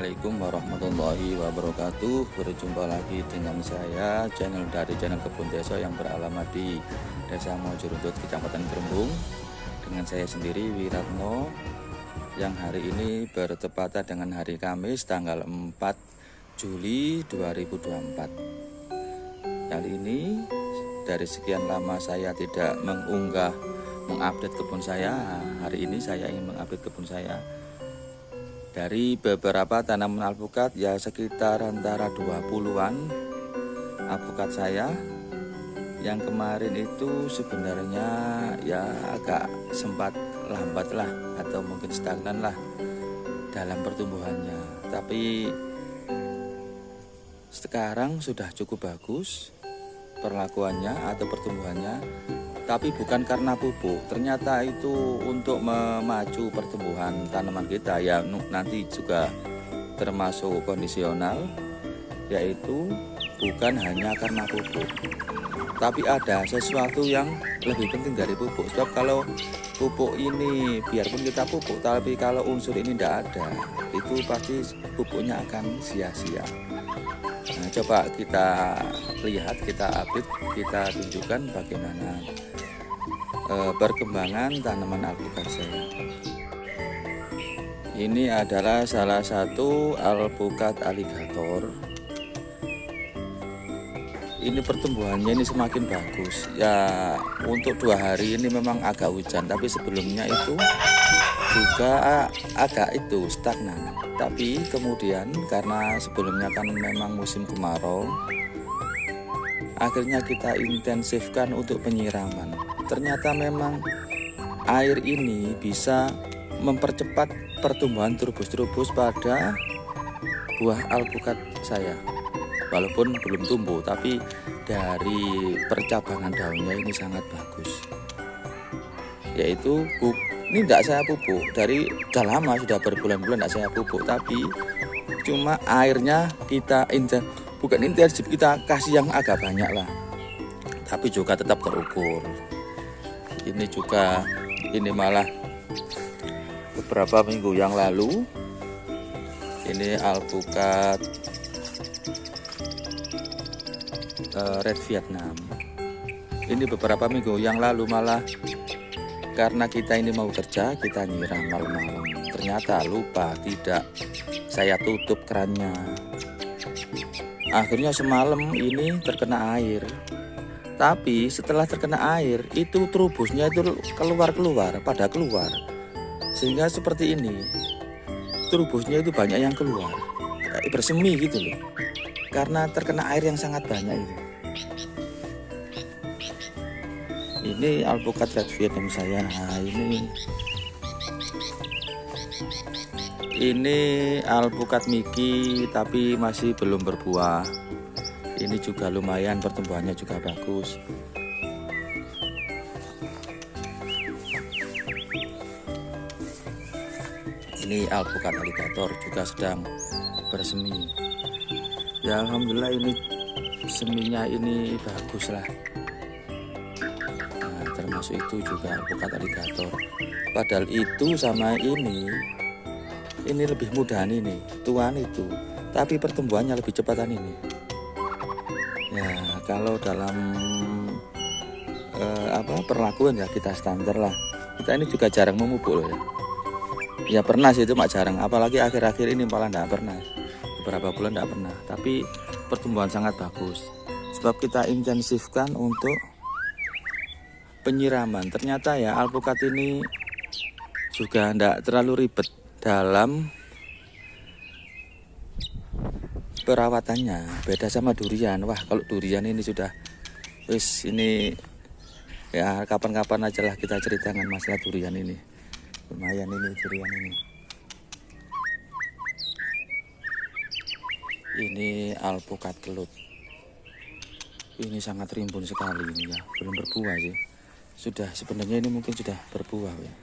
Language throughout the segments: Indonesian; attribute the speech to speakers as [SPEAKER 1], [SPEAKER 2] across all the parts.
[SPEAKER 1] Assalamualaikum warahmatullahi wabarakatuh. Berjumpa lagi dengan saya dari channel Kebun Desa yang beralamat di Desa Mojoruntut, Kecamatan Grembung. Dengan saya sendiri Wiratno, yang hari ini bertepatan dengan hari Kamis tanggal 4 Juli 2024. Kali ini dari sekian lama saya tidak mengupdate kebun saya. Hari ini saya ingin mengupdate kebun saya. Dari beberapa tanaman alpukat, ya sekitar antara 20-an alpukat saya. Yang kemarin itu sebenarnya ya agak sempat lambat lah, atau mungkin stagnan lah dalam pertumbuhannya. Tapi sekarang sudah cukup bagus perlakuannya atau pertumbuhannya. Tapi bukan karena pupuk, ternyata itu untuk memacu pertumbuhan tanaman kita ya, nanti juga termasuk kondisional, yaitu bukan hanya karena pupuk, tapi ada sesuatu yang lebih penting dari pupuk. Sebab kalau pupuk ini, biarpun kita pupuk, tapi kalau unsur ini tidak ada, itu pasti pupuknya akan sia-sia. Nah, coba kita lihat, kita update, kita tunjukkan bagaimana perkembangan tanaman alpukat saya. Ini adalah salah satu alpukat aligator. Ini pertumbuhannya ini semakin bagus ya. Untuk 2 hari ini memang agak hujan, tapi sebelumnya itu juga agak stagnan. Tapi kemudian karena sebelumnya kan memang musim kemarau, akhirnya kita intensifkan untuk penyiraman. Ternyata memang air ini bisa mempercepat pertumbuhan trubus-trubus pada buah alpukat saya. Walaupun belum tumbuh, tapi dari percabangan daunnya ini sangat bagus. Yaitu ini tidak saya pupuk, dari sudah lama, sudah berbulan-bulan tidak saya pupuk, tapi cuma airnya kita bukan intensif, kita kasih yang agak banyak lah, tapi juga tetap terukur. Ini juga, ini malah beberapa minggu yang lalu, ini alpukat Red Vietnam. Ini beberapa minggu yang lalu malah karena kita ini mau kerja, kita nyiram malam-malam. Ternyata lupa, tidak saya tutup kerannya. Akhirnya semalam ini terkena air. Tapi setelah terkena air, itu trubusnya itu keluar, sehingga seperti ini, trubusnya itu banyak yang keluar, bersemi gitu loh, karena terkena air yang sangat banyak itu. Ini alpukat Red Vietnam saya. Nah, ini alpukat Miki, tapi masih belum berbuah. Ini juga lumayan, pertumbuhannya juga bagus. Ini alpukat aligator juga sedang bersemi. Ya alhamdulillah, ini seminya ini bagus lah. Nah, termasuk itu juga alpukat aligator. Padahal itu sama ini lebih mudahan, ini tuan itu, tapi pertumbuhannya lebih cepatan ini. Ya kalau dalam perlakuan ya kita standar lah. Kita ini juga jarang memupuk loh ya. Ya pernah sih, itu jarang, apalagi akhir-akhir ini malah tidak pernah. Beberapa bulan tidak pernah, tapi pertumbuhan sangat bagus. Sebab kita intensifkan untuk penyiraman. Ternyata ya alpukat ini juga tidak terlalu ribet dalam perawatannya, beda sama durian. Wah, kalau durian ini sudah ini ya, kapan-kapan aja lah kita ceritakan masalah durian ini. Lumayan ini durian ini. Ini alpukat kelut. Ini sangat rimbun sekali ini ya, belum berbuah sih. Sudah, sebenarnya ini mungkin sudah berbuah ya.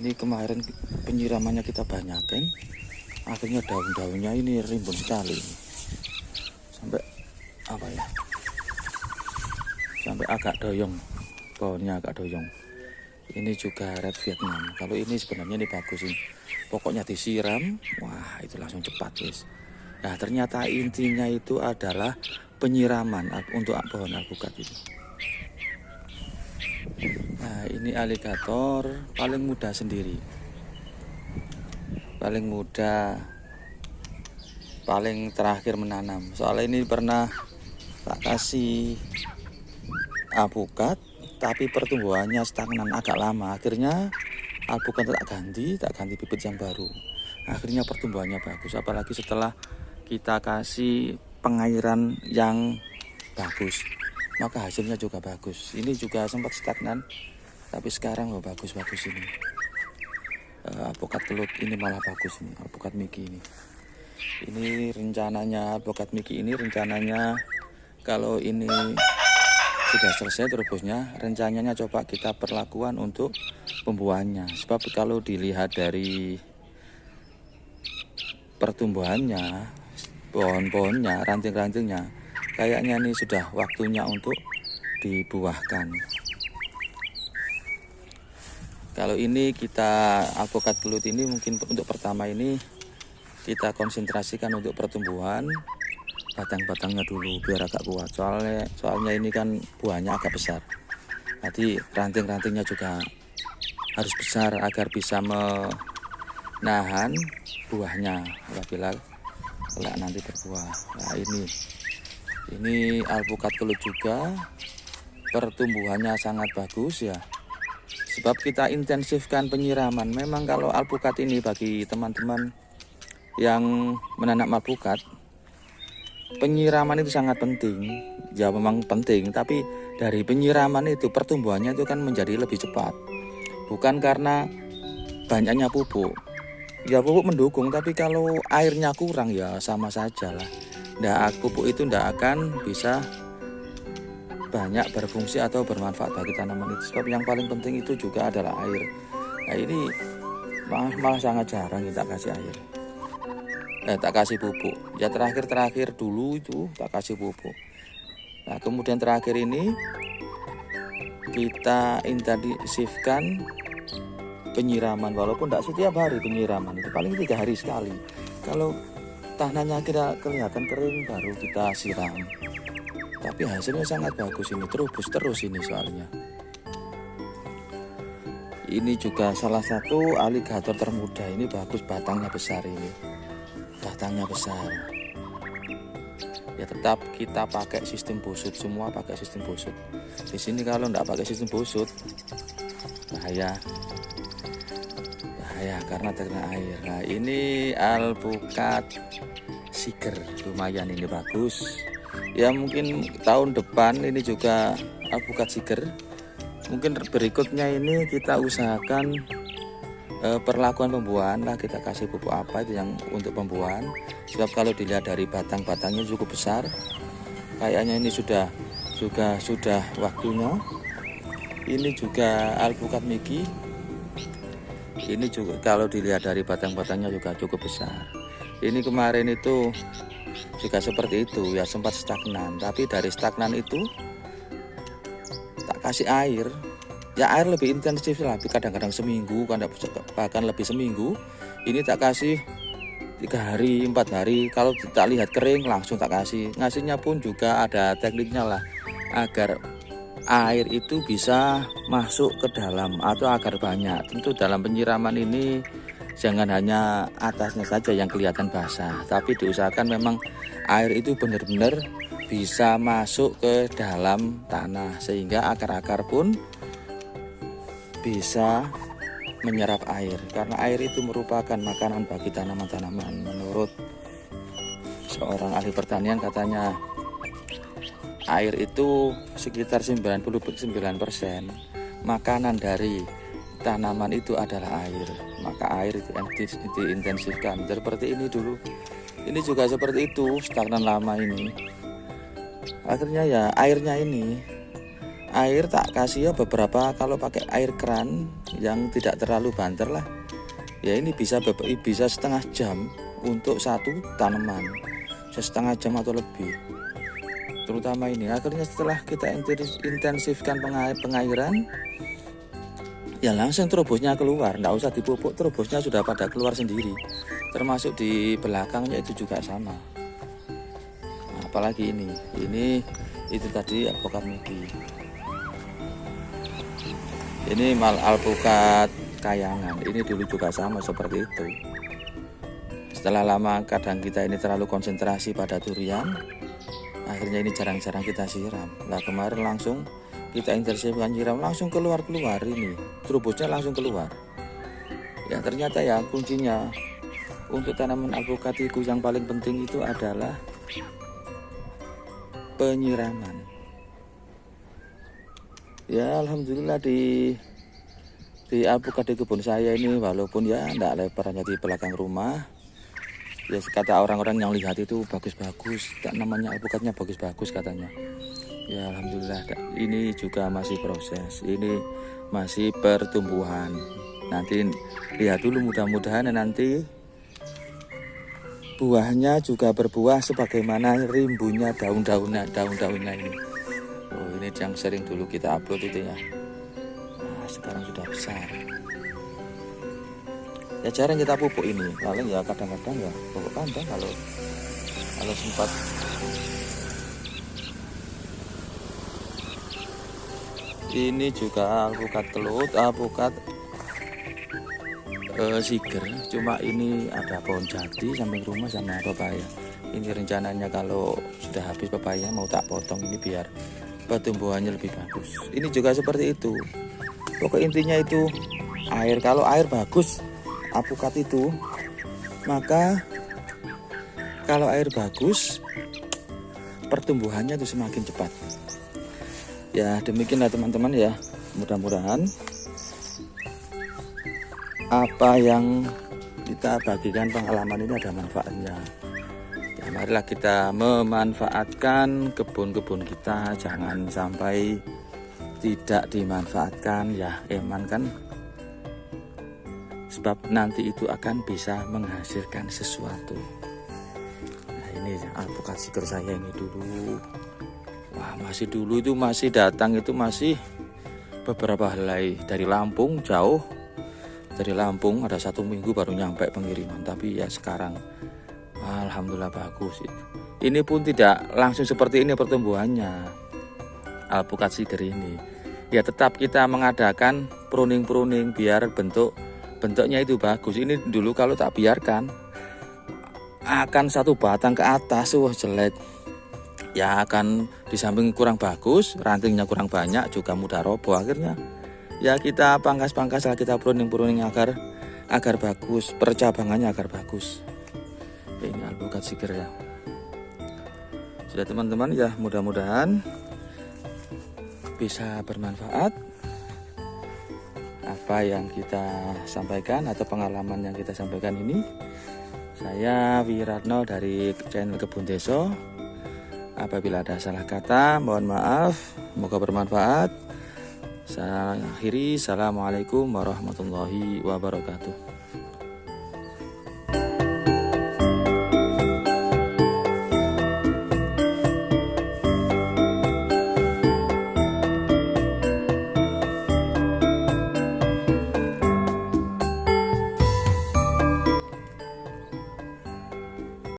[SPEAKER 1] Ini kemarin penyiramannya kita banyakin, akhirnya daun-daunnya ini rimbun sekali, sampai sampai agak doyong, pohonnya agak doyong. Ini juga red Vietnam. Kalau ini sebenarnya ini bagus ini. Pokoknya disiram, wah itu langsung cepat guys. Nah ternyata intinya itu adalah penyiraman untuk pohon alpukat itu. Nah ini aligator paling mudah sendiri. Paling mudah, paling terakhir menanam. Soalnya ini pernah tak kasih alpukat, tapi pertumbuhannya stagnan agak lama. Akhirnya alpukat tak ganti bibit yang baru. Akhirnya pertumbuhannya bagus. Apalagi setelah kita kasih pengairan yang bagus, maka hasilnya juga bagus. Ini juga sempat stagnan, tapi sekarang loh bagus-bagus ini. Alpukat kelut ini malah bagus ini. Alpukat Mickey ini. Ini rencananya alpukat Mickey ini rencananya kalau ini sudah selesai terbusnya, rencananya coba kita perlakuan untuk pembuahannya. Sebab kalau dilihat dari pertumbuhannya, pohon-pohonnya, ranting-rantingnya, kayaknya ini sudah waktunya untuk dibuahkan. Kalau ini kita alpukat kelut ini mungkin untuk pertama ini kita konsentrasikan untuk pertumbuhan batang-batangnya dulu biar agak kuat. Soalnya ini kan buahnya agak besar. Jadi ranting-rantingnya juga harus besar agar bisa menahan buahnya apabila kelak nanti berbuah. Nah ini alpukat kelut juga pertumbuhannya sangat bagus ya. Sebab kita intensifkan penyiraman. Memang kalau alpukat ini bagi teman-teman yang menanam alpukat, penyiraman itu sangat penting. Ya memang penting, tapi dari penyiraman itu pertumbuhannya itu kan menjadi lebih cepat. Bukan karena banyaknya pupuk. Ya pupuk mendukung, tapi kalau airnya kurang ya sama saja lah. Pupuk itu tidak akan bisa banyak berfungsi atau bermanfaat bagi tanaman itu. Sebab yang paling penting itu juga adalah air. Nah ini malah sangat jarang kita kasih air. Tak kasih pupuk. Ya terakhir dulu itu tak kasih pupuk. Nah kemudian terakhir ini kita intensifkan penyiraman, walaupun tidak setiap hari penyiraman, itu paling 3 hari sekali. Kalau tanahnya kita kelihatan kering baru kita siram. Tapi hasilnya sangat bagus ini, terus ini soalnya. Ini juga salah satu aligator termuda, ini bagus, batangnya besar ini. Batangnya besar. Ya tetap kita pakai sistem busut, semua pakai sistem busut. Di sini kalau tidak pakai sistem busut bahaya karena terkena air. Nah ini alpukat siger, lumayan ini bagus. Ya mungkin tahun depan ini juga alpukat siger. Mungkin berikutnya ini kita usahakan perlakuan pembuahan lah, kita kasih pupuk apa itu yang untuk pembuahan. Sebab kalau dilihat dari batang-batangnya cukup besar, kayaknya ini sudah waktunya. Ini juga alpukat Mickey. Ini juga kalau dilihat dari batang-batangnya juga cukup besar. Ini kemarin itu juga seperti itu ya, sempat stagnan, tapi dari stagnan itu tak kasih air. Ya air lebih intensif lah, kadang-kadang seminggu, bahkan lebih seminggu. Ini tak kasih 3 hari, 4 hari. Kalau tak lihat kering langsung tak kasih. Ngasihnya pun juga ada tekniknya lah, agar air itu bisa masuk ke dalam atau agar banyak. Tentu dalam penyiraman ini jangan hanya atasnya saja yang kelihatan basah, tapi diusahakan memang air itu benar-benar bisa masuk ke dalam tanah, sehingga akar-akar pun bisa menyerap air. Karena air itu merupakan makanan bagi tanaman-tanaman. Menurut seorang ahli pertanian katanya air itu sekitar 99% makanan dari tanaman itu adalah air. Maka air diintensifkan. Seperti ini dulu. Ini juga seperti itu, stagnan lama ini. Akhirnya ya airnya ini, air tak kasih ya beberapa, kalau pakai air keran yang tidak terlalu banter lah. Ya ini bisa setengah jam untuk satu tanaman. Setengah jam atau lebih. Terutama ini. Akhirnya setelah kita intensifkan pengairan, ya langsung terubusnya keluar, nggak usah dipupuk, terubusnya sudah pada keluar sendiri. Termasuk di belakangnya itu juga sama. Nah, apalagi ini itu tadi alpukat midi. Ini alpukat kayangan, ini dulu juga sama seperti itu. Setelah lama kadang kita ini terlalu konsentrasi pada durian, akhirnya ini jarang-jarang kita siram. Nah kemarin langsung kita intensifkan nyiram, langsung keluar ini, terubusnya langsung keluar. Ya ternyata ya kuncinya untuk tanaman alpukat itu yang paling penting itu adalah penyiraman. Ya alhamdulillah di alpukat di kebun saya ini walaupun ya tidak lebar, hanya di belakang rumah, ya kata orang-orang yang lihat itu bagus-bagus, namanya alpukatnya bagus-bagus katanya. Ya alhamdulillah ini juga masih proses, ini masih pertumbuhan. Nanti lihat dulu, mudah-mudahan nanti buahnya juga berbuah sebagaimana rimbunya daun-daunnya ini. Oh, ini yang sering dulu kita upload itu ya. Nah, sekarang sudah besar. Ya jarang kita pupuk ini, paling ya kadang-kadang ya pupuk kandang kalau sempat. Ini juga alpukat telut, alpukat siger. Cuma ini ada pohon jati samping rumah sama pepaya. Ini rencananya kalau sudah habis pepaya mau tak potong ini biar pertumbuhannya lebih bagus. Ini juga seperti itu. Pokok intinya itu air. Kalau air bagus alpukat itu, maka kalau air bagus pertumbuhannya itu semakin cepat. Ya demikianlah teman-teman ya, mudah-mudahan apa yang kita bagikan pengalaman ini ada manfaatnya. Ya, marilah kita memanfaatkan kebun-kebun kita, jangan sampai tidak dimanfaatkan ya eman kan, sebab nanti itu akan bisa menghasilkan sesuatu. Nah ini alpukat siger saya ini dulu, wah masih dulu itu masih datang itu masih beberapa helai dari Lampung, jauh dari Lampung, ada 1 minggu baru nyampe pengiriman. Tapi ya sekarang alhamdulillah bagus itu. Ini pun tidak langsung seperti ini pertumbuhannya alpukat siger ini. Ya tetap kita mengadakan pruning biar bentuknya itu bagus. Ini dulu kalau tak biarkan akan satu batang ke atas, wah jelek. Ya akan di samping kurang bagus, rantingnya kurang banyak, juga mudah roboh. Akhirnya ya kita pangkas lah, kita pruning agar bagus, percabangannya agar bagus. Ya, ini alpukat siger ya. Sudah teman-teman ya, mudah-mudahan bisa bermanfaat apa yang kita sampaikan atau pengalaman yang kita sampaikan ini. Saya Wiratno dari channel Kebun Desa. Apabila ada salah kata mohon maaf, semoga bermanfaat. Saya akhiri, assalamualaikum warahmatullahi wabarakatuh.